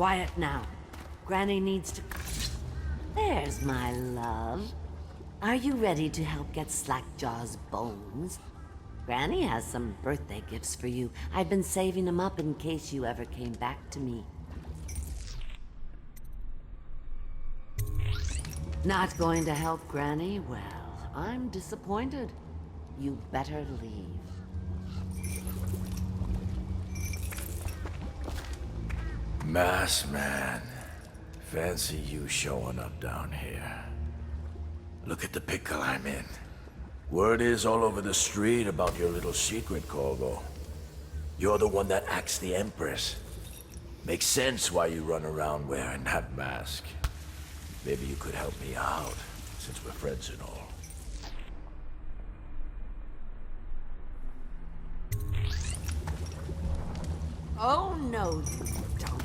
Quiet now. Granny needs to... There's my love. Are you ready to help get Slackjaw's bones? Granny has some birthday gifts for you. I've been saving them up in case you ever came back to me. Not going to help Granny? Well, I'm disappointed. You better leave. Mass man. Fancy you showing up down here. Look at the pickle I'm in. Word is all over the street about your little secret, Corvo. You're the one that acts the Empress. Makes sense why you run around wearing that mask. Maybe you could help me out, since we're friends and all. Oh, no, you don't.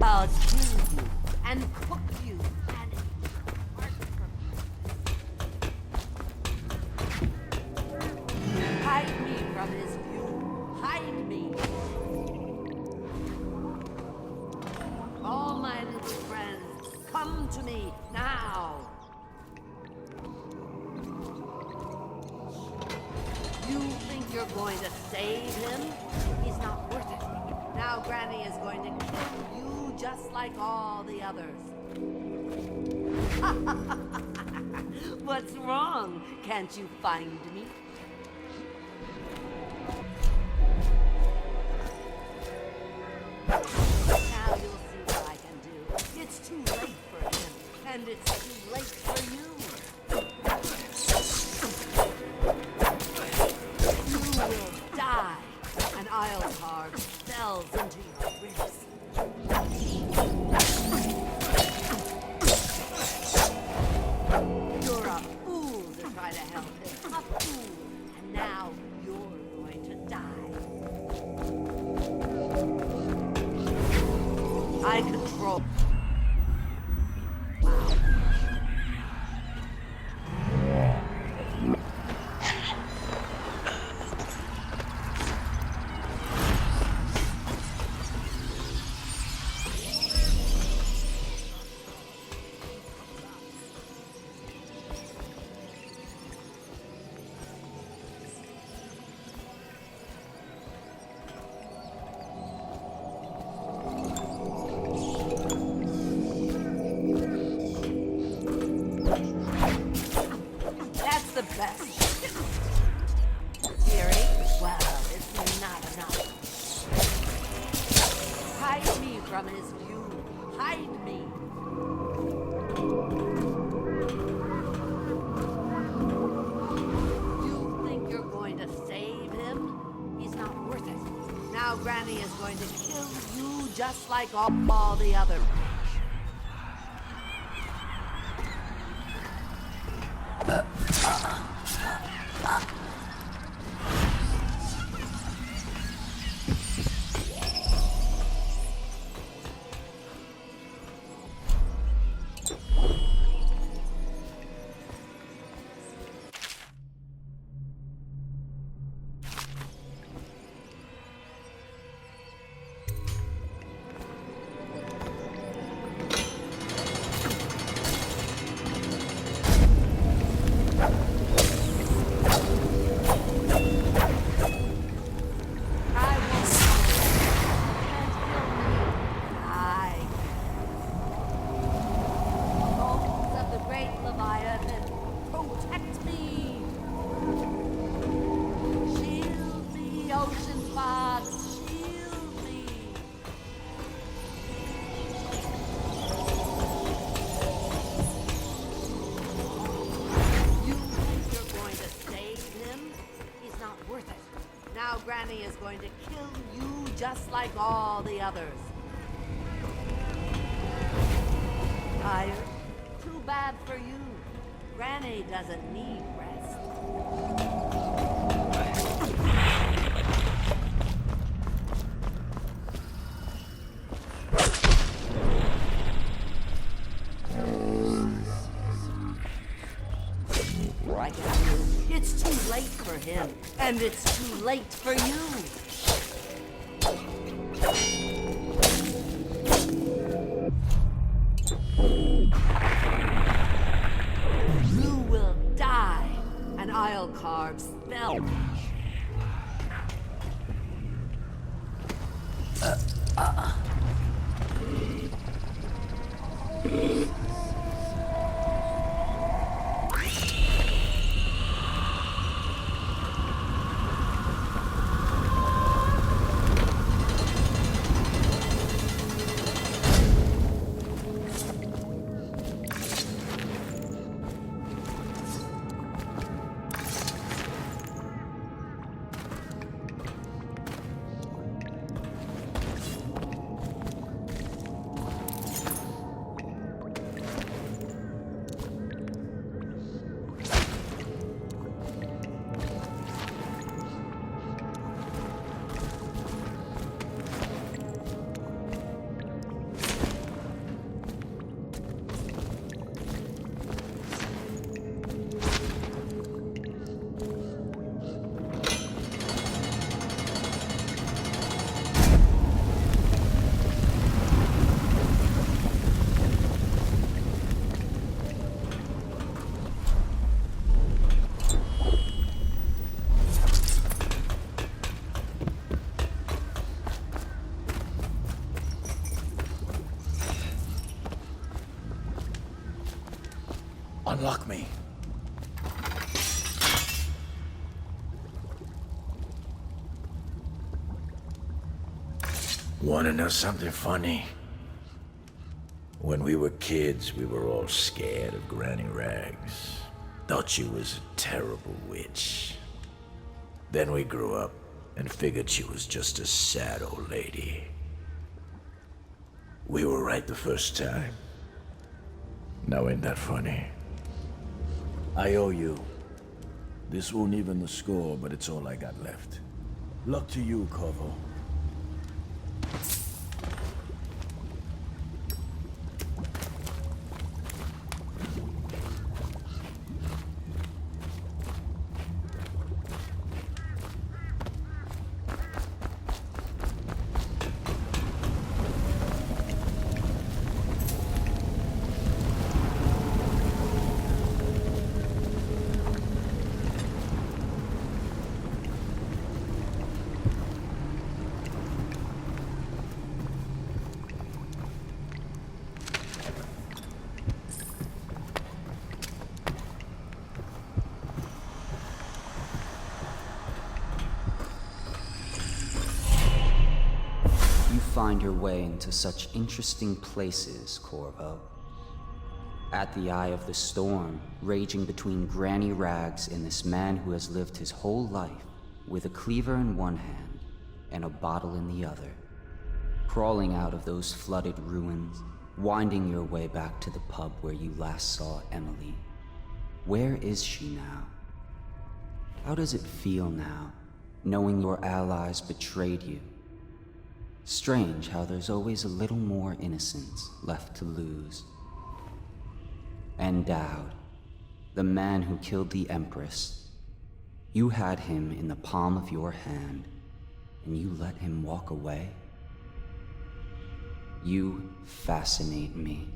I'll kill you and cook you and eat apart from you. Hide me from his view. Hide me. All my little friends, come to me now. You think you're going to save him? He's not worth it. Now Granny is going to kill you just like all the others. What's wrong? Can't you find me? Now you'll see what I can do. It's too late for him, and it's too late for you. You will die, and I'll carve spells into your ribs. You're a fool to try to help him. A fool. And now you're going to die. I control... Wow. The best. Fury? Well, it's not enough. Hide me from his view. Hide me. You think you're going to save him? He's not worth it. Now Granny is going to kill you just like all the others. Now Granny is going to kill you just like all the others. Tired? Too bad for you. Granny doesn't need rest. It's too late for him, and it's too late for you. carve spell. Unlock me. Wanna know something funny? When we were kids, we were all scared of Granny Rags. Thought she was a terrible witch. Then we grew up and figured she was just a sad old lady. We were right the first time. Now ain't that funny? I owe you. This won't even the score, but it's all I got left. Luck to you, Corvo. Find your way into such interesting places, Corvo. At the eye of the storm, raging between Granny Rags and this man who has lived his whole life with a cleaver in one hand and a bottle in the other. Crawling out of those flooded ruins, winding your way back to the pub where you last saw Emily. Where is she now? How does it feel now, knowing your allies betrayed you? Strange how there's always a little more innocence left to lose. And Dowd, the man who killed the Empress. You had him in the palm of your hand, and you let him walk away? You fascinate me.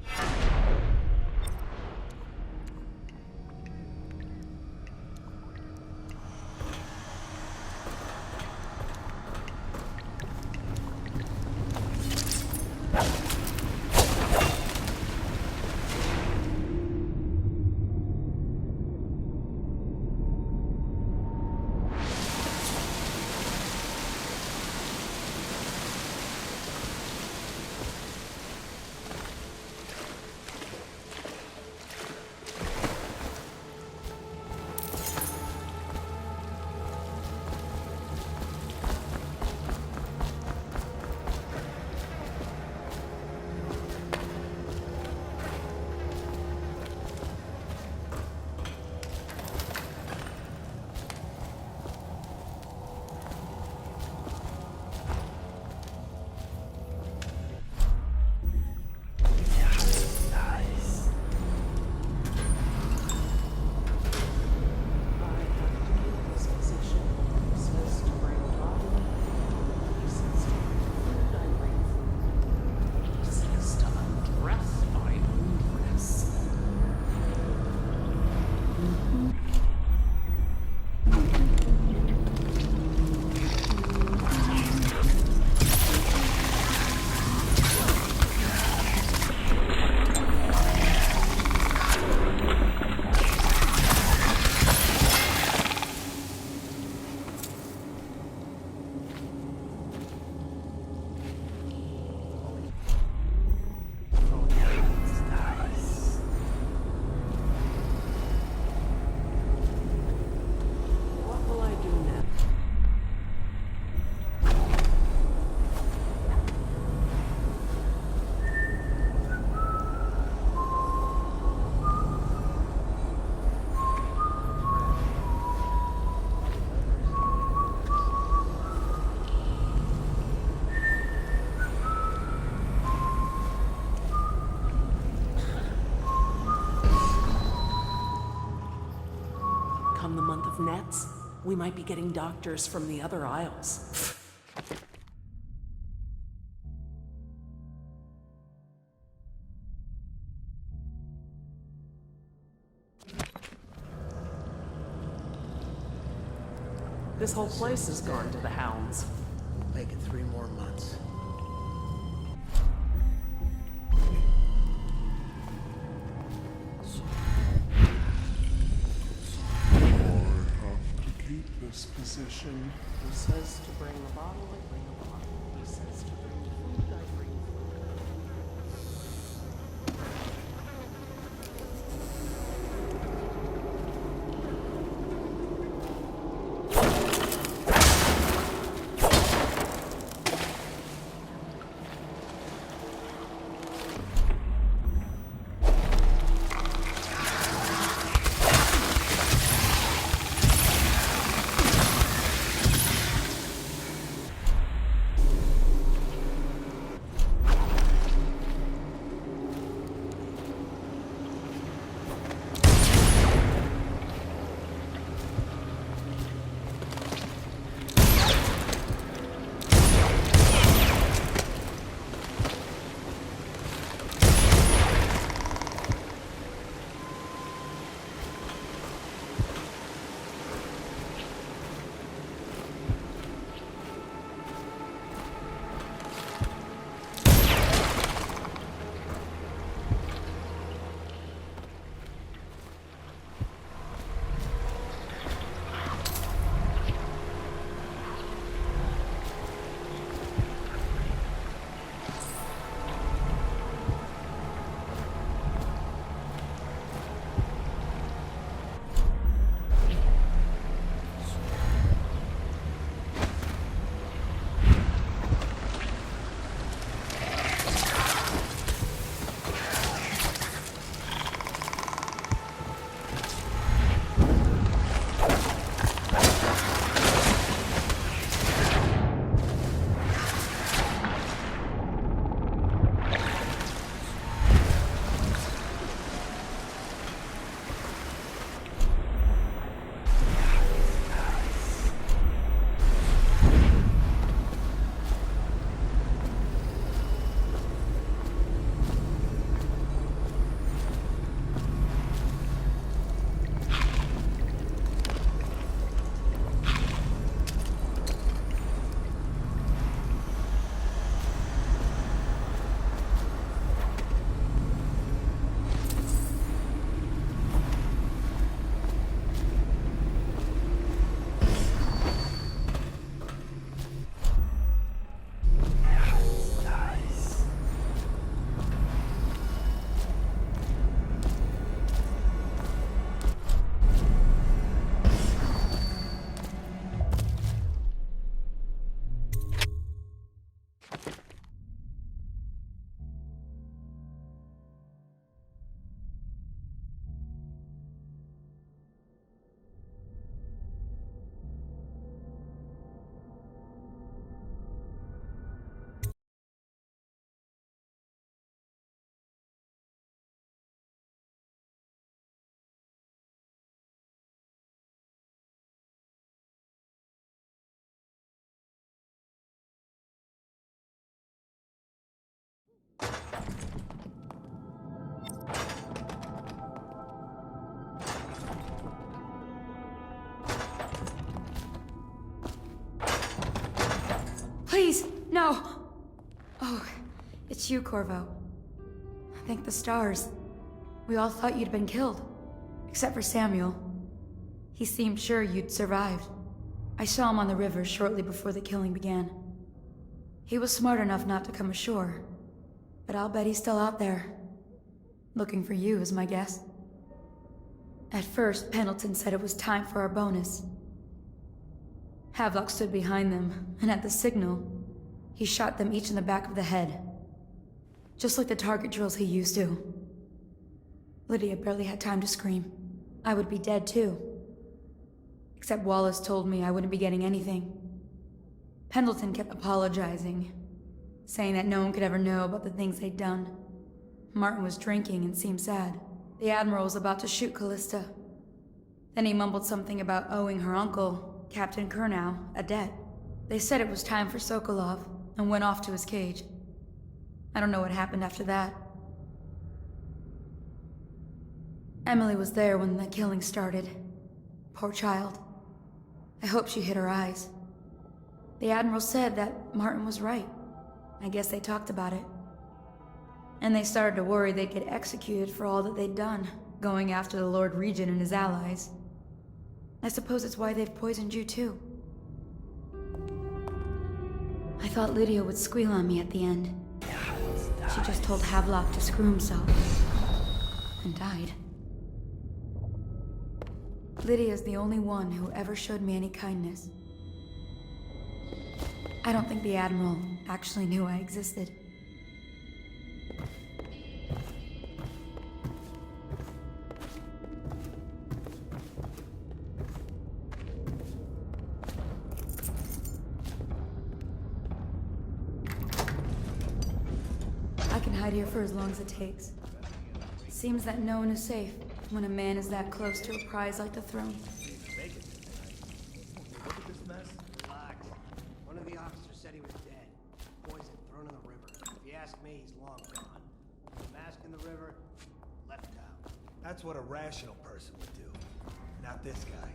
with nets, we might be getting doctors from the other aisles. This whole place has gone to the hounds. Make it 3 more months. I have to keep this position. He says to bring the bottle, I bring a bottle. He says to bring food, I bring food. Please, no! Oh, it's you, Corvo. Thank the stars. We all thought you'd been killed. Except for Samuel. He seemed sure you'd survived. I saw him on the river shortly before the killing began. He was smart enough not to come ashore. But I'll bet he's still out there. Looking for you, is my guess. At first, Pendleton said it was time for our bonus. Havelock stood behind them, and at the signal, he shot them each in the back of the head. Just like the target drills he used to. Lydia barely had time to scream. I would be dead too. Except Wallace told me I wouldn't be getting anything. Pendleton kept apologizing, saying that no one could ever know about the things they'd done. Martin was drinking and seemed sad. The Admiral was about to shoot Callista. Then he mumbled something about owing her uncle, Captain Kurnow, a debt. They said it was time for Sokolov, and went off to his cage. I don't know what happened after that. Emily was there when the killing started. Poor child. I hope she hid her eyes. The Admiral said that Martin was right. I guess they talked about it. And they started to worry they'd get executed for all that they'd done, going after the Lord Regent and his allies. I suppose it's why they've poisoned you too. I thought Lydia would squeal on me at the end. She just told Havelock to screw himself. And died. Lydia's the only one who ever showed me any kindness. I don't think the Admiral actually knew I existed. I can hide here for as long as it takes. It seems that no one is safe when a man is that close to a prize like the throne. Relax. One of the officers said he was dead. Poison thrown in the river. If you ask me, he's long gone. Mask in the river, left out. That's what a rational person would do. Not this guy.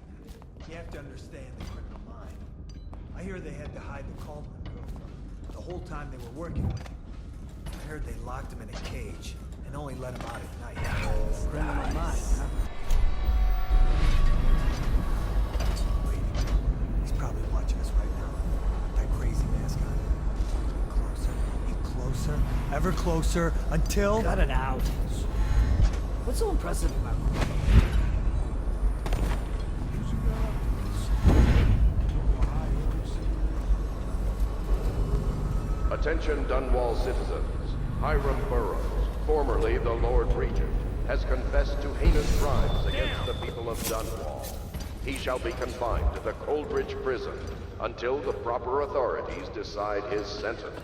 You have to understand the criminal mind. I hear they had to hide the Coleman girl the whole time they were working with him. I heard they locked him in a cage and only let him out at night. Criminal mind, huh? Waiting. He's probably watching us right now. That crazy mask on. Get closer, ever closer, until... Cut it out. What's so impressive about Attention Dunwall citizens. Hiram Burroughs, formerly the Lord Regent, has confessed to heinous crimes against the people of Dunwall. He shall be confined to the Coldridge prison until the proper authorities decide his sentence.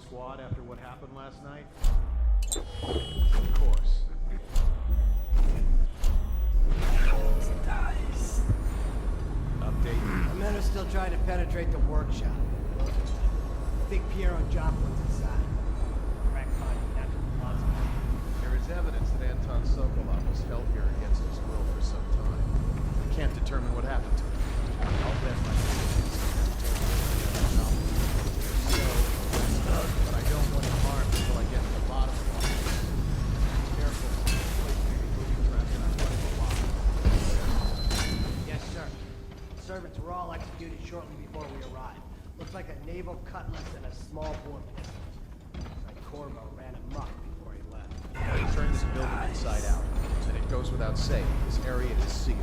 Squad after what happened last night? Of course. Update. The men are still trying to penetrate the workshop. I think Piero Joplin's inside. Crack body, natural closet. There is evidence that Anton Sokolov was held here against his will for some time. We can't determine what happened to him. I'll bet my but I don't want him harmed until I get to the bottom of it. Careful. Please maybe moving traps and I'm running a lot. Yes, sir. The servants were all executed shortly before we arrived. Looks like a naval cutlass and a small bore pistol. Looks like Corvo ran amok before he left. He turned this building inside out. And it goes without saying, this area is sealed.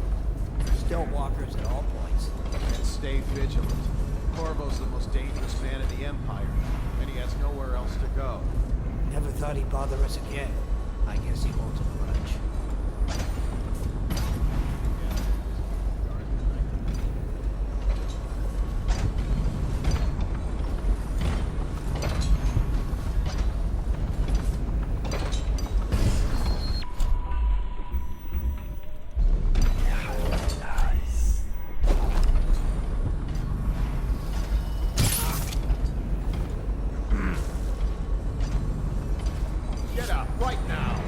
There's still walkers at all points. And stay vigilant. Corvo's the most dangerous man in the Empire, and he has nowhere else to go. Never thought he'd bother us again. I guess he holds a grudge. Get up right now!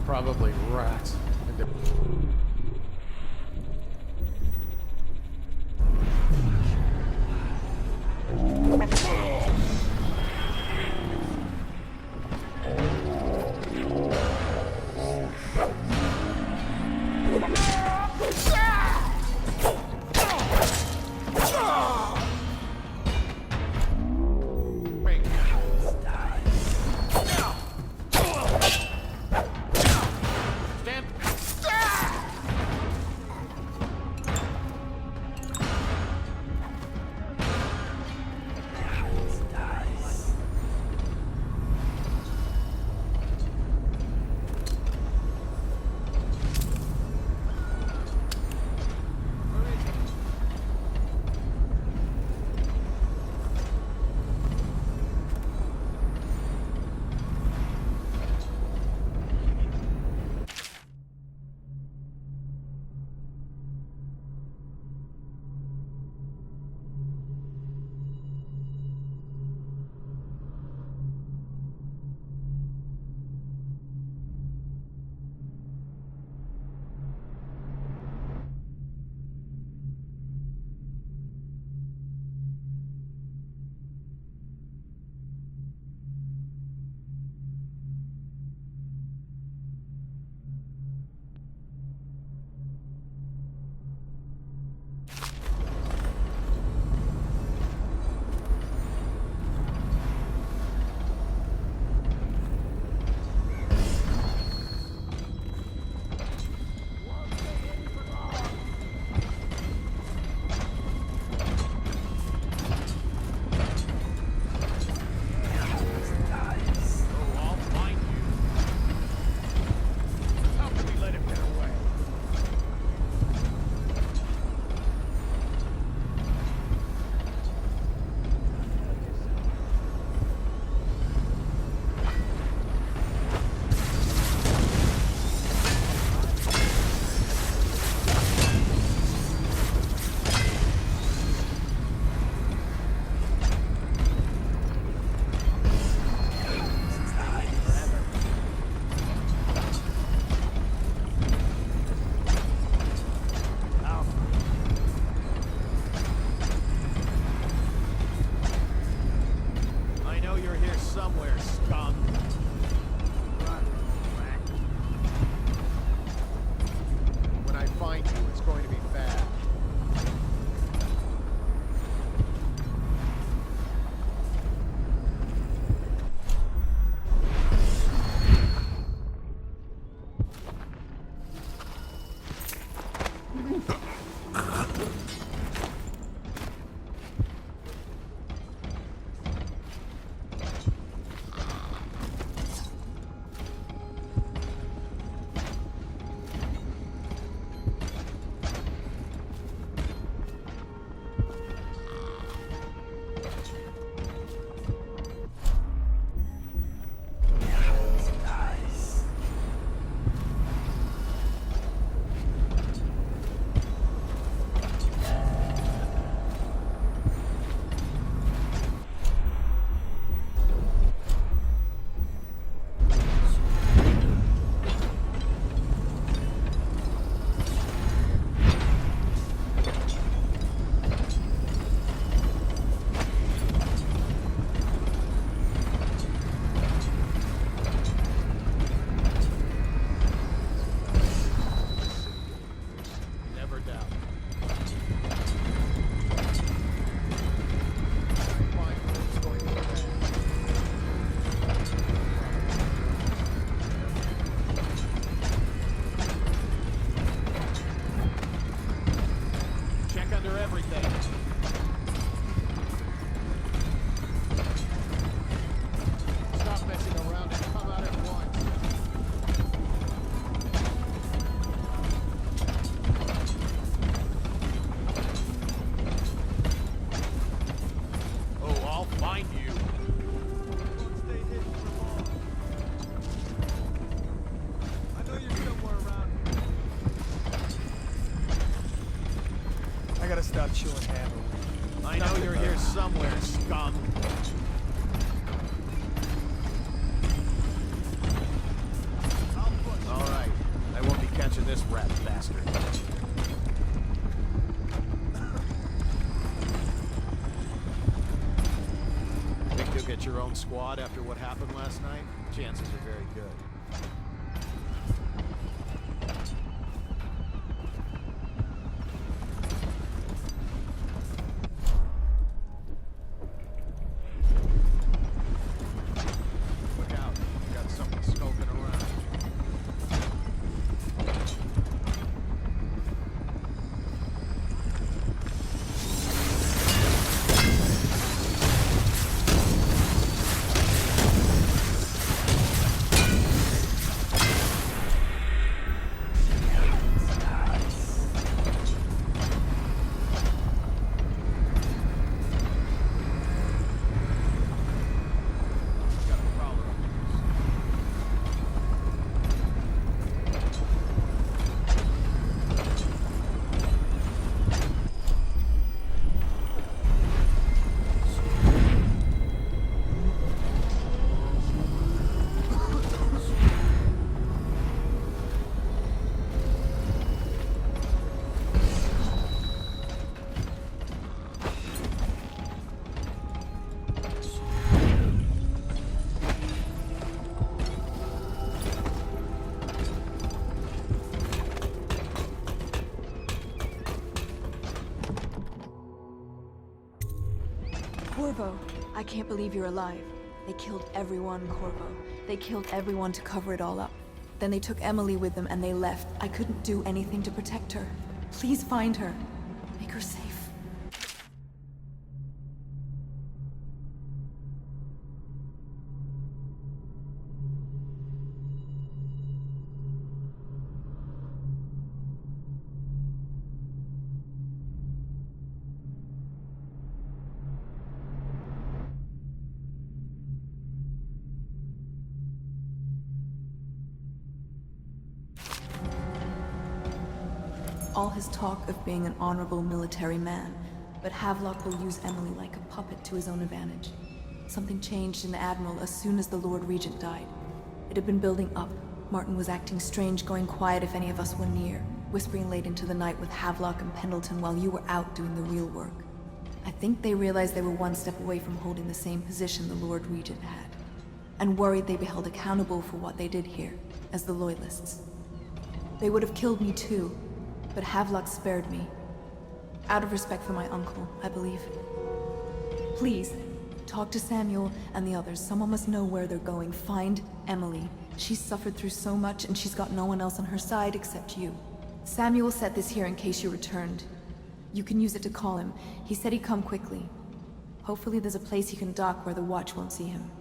Probably rats. get your own squad after what happened last night? Chances are very good. Look out. We got something skulking around. Got a prowler up there. Corvo, I can't believe you're alive. They killed everyone, Corvo. They killed everyone to cover it all up. Then they took Emily with them and they left. I couldn't do anything to protect her. Please find her. Make her safe. All his talk of being an honorable military man, but Havelock will use Emily like a puppet to his own advantage. Something changed in the Admiral as soon as the Lord Regent died. It had been building up. Martin was acting strange, going quiet if any of us were near, whispering late into the night with Havelock and Pendleton while you were out doing the real work. I think they realized they were one step away from holding the same position the Lord Regent had, and worried they'd be held accountable for what they did here, as the Loyalists. They would have killed me too, but Havelock spared me. Out of respect for my uncle, I believe. Please, talk to Samuel and the others. Someone must know where they're going. Find Emily. She's suffered through so much, and she's got no one else on her side except you. Samuel set this here in case you returned. You can use it to call him. He said he'd come quickly. Hopefully there's a place he can dock where the Watch won't see him.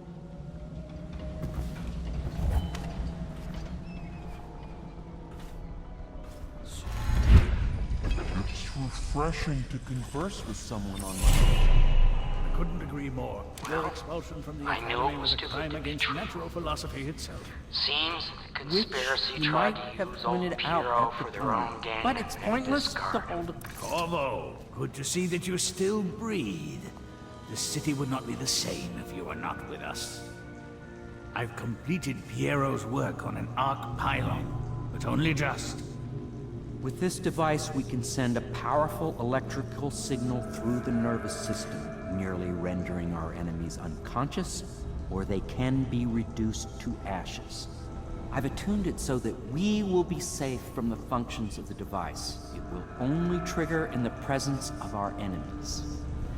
It's refreshing to converse with someone on I couldn't agree more. Your expulsion from the Academy was a crime against natural philosophy itself. Seems the Which you might have pointed out at the time. But it's pointless to hold... Corvo, good to see that you still breathe. The city would not be the same if you were not with us. I've completed Piero's work on an arc pylon, but only just. With this device, we can send a powerful electrical signal through the nervous system, merely rendering our enemies unconscious, or they can be reduced to ashes. I've attuned it so that we will be safe from the functions of the device. It will only trigger in the presence of our enemies.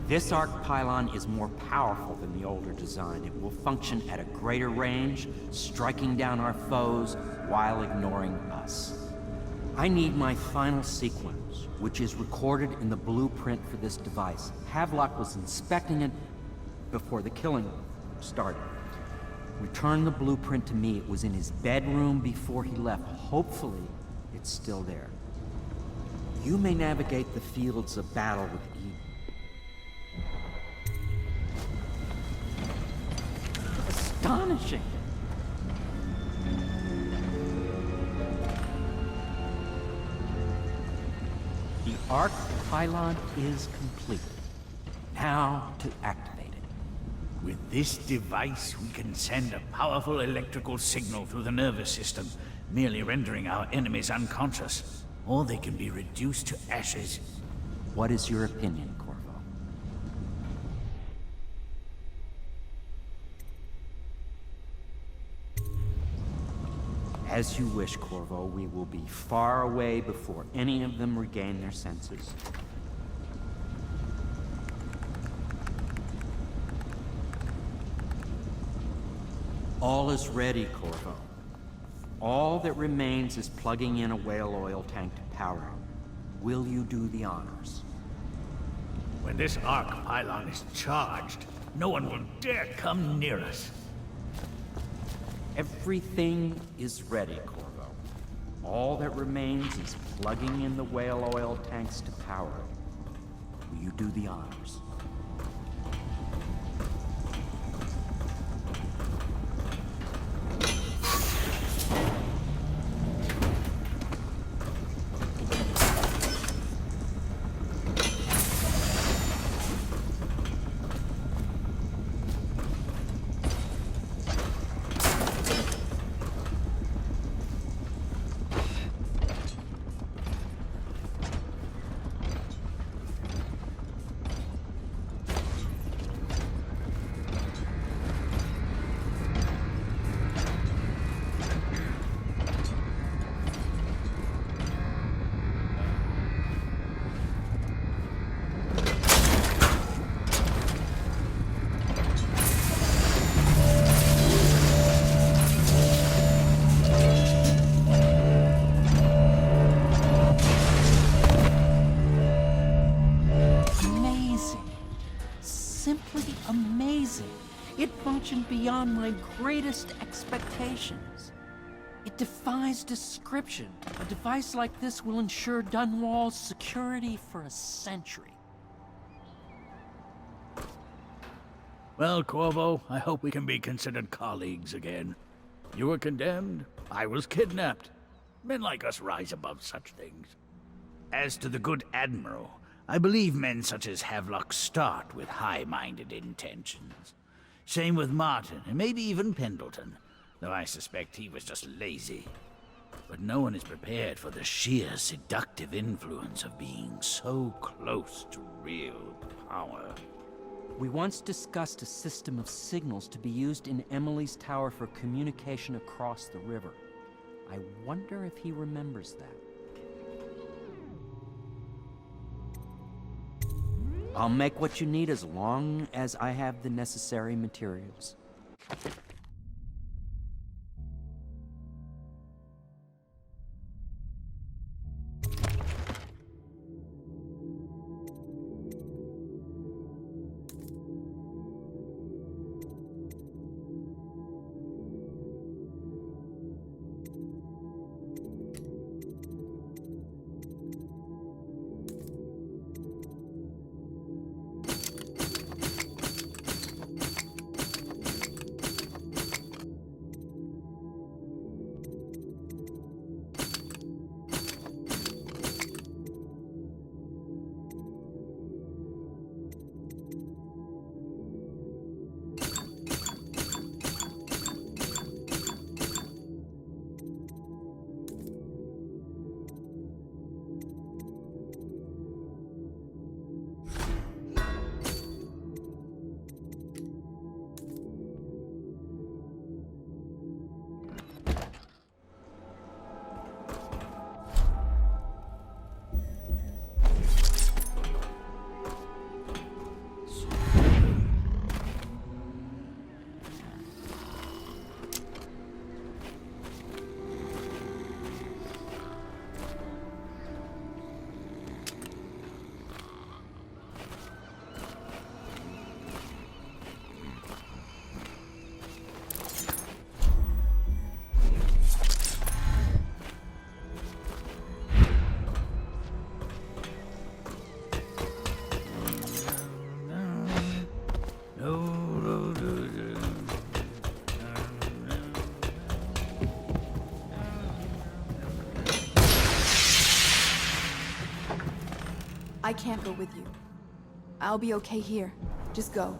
This arc pylon is more powerful than the older design. It will function at a greater range, striking down our foes while ignoring us. I need my final sequence, which is recorded in the blueprint for this device. Havelock was inspecting it before the killing started. Return the blueprint to me. It was in his bedroom before he left. Hopefully, it's still there. You may navigate the fields of battle with ease. Astonishing! The arc pylon is complete. Now to activate it. With this device, we can send a powerful electrical signal through the nervous system, merely rendering our enemies unconscious, or they can be reduced to ashes. What is your opinion, Corvo? As you wish, Corvo. We will be far away before any of them regain their senses. All is ready, Corvo. All that remains is plugging in a whale oil tank to power it. Will you do the honors? When this arc pylon is charged, no one will dare come near us. Everything is ready, Corvo. All that remains is plugging in the whale oil tanks to power it. Will you do the honors? Beyond my greatest expectations. It defies description. A device like this will ensure Dunwall's security for a century. Well, Corvo, I hope we can be considered colleagues again. You were condemned, I was kidnapped. Men like us rise above such things. As to the good Admiral, I believe men such as Havelock start with high-minded intentions. Same with Martin, and maybe even Pendleton, though I suspect he was just lazy. But no one is prepared for the sheer seductive influence of being so close to real power. We once discussed a system of signals to be used in Emily's tower for communication across the river. I wonder if he remembers that. I'll make what you need as long as I have the necessary materials. I can't go with you. I'll be okay here. Just go.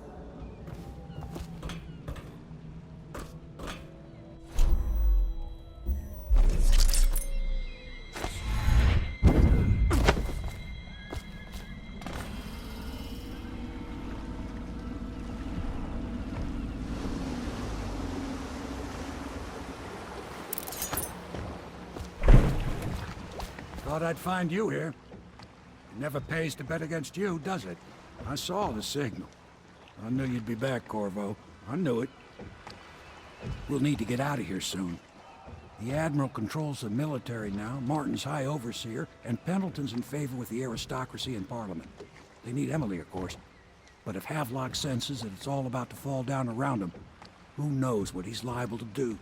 Thought I'd find you here. It never pays to bet against you, does it? I saw the signal. I knew you'd be back, Corvo. I knew it. We'll need to get out of here soon. The Admiral controls the military now, Martin's High Overseer, and Pendleton's in favor with the aristocracy and Parliament. They need Emily, of course. But if Havelock senses that it's all about to fall down around him, who knows what he's liable to do.